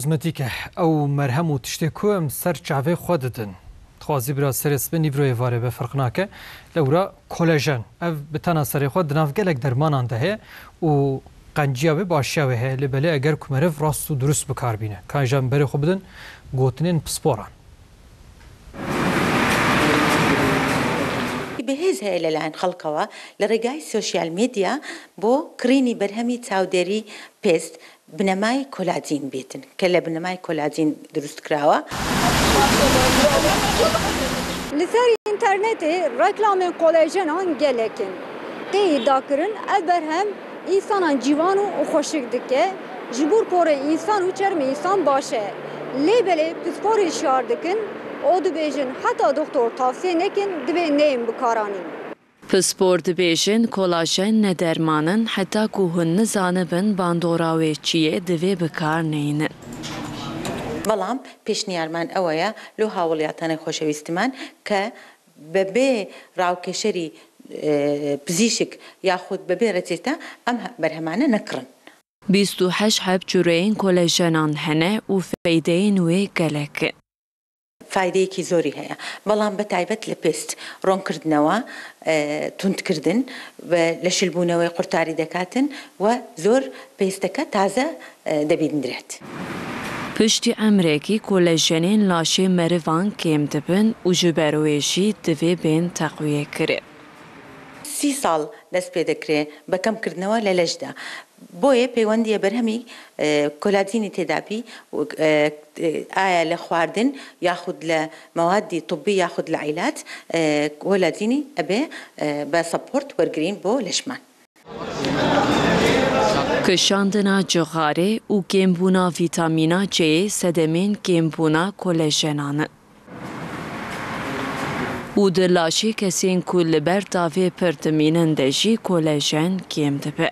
زمتیکه او مرهم و تشتکو ام سر چاوه خود دن خوازی برا سرس به نیبروی واره به فرق ناکه لورا کلاژن او بتانا سر خود نافگلک درمانان ده و قنجیا به باشیاوه هه لبله اگر کمرف راست و درست بکار بینه کانجام بره خوب بدن گوتنین پسپوران بهز هاي للعين خلقوا لرجاي السوشيال ميديا بو كريني برهمي تاودري بيست بنماي كولاجين بيتن كلا بنماي كولاجين درست كراوا لسر انترنتي ركلام كولاجين هن جلكن قي داكرن البرهم انسان جيوانو وخوشك دكه جبور بور انسان و چرم انسان باشه ليبل بسپور شاردكن او دبیجن حتی دکتر tavsiye nekin dibe neyim bu karanın. پسپور دبیجن کلاژن ندرمانن حتی کوهن نزانبن باندوراوی چیه دوی بکار نین. بلام پیشنیارمان اویا لو هاولیاتان خوشویستمان که ببی راوکشری پزیشک یا خود ببی رتیتا ام برهمانه نکرن. 28 حب جورین کلاژنان هنه و فایده نوی گلک. فایده کی زوری هیا. بلام بتایبت لپست رون کردنوا تند کردن و لشلبونه و قرطاری دکاتن و زور پیستکا تازه دبیندرد. پشتی امریکی کلاژنین لاشه مروان کم دبن و جبرویشی دوی بین تقویه کرد. 30 سال دست پیدا کرد با کم کردنوا للجدا. بوی پیوندی برهمی کلاجینی تدابی آیا لخواردن یاخد لمواد طبی یاخد لعلاج کلاجینی ابی با سپورت ورگرین بو لشمان. کشاندنا جغاره و کمبونا ویتامینا ج سدمین کمبونا کلاژنان. او دلاشی کسین کل بر داوی پرتمینن دجی کلاژن کم دبه.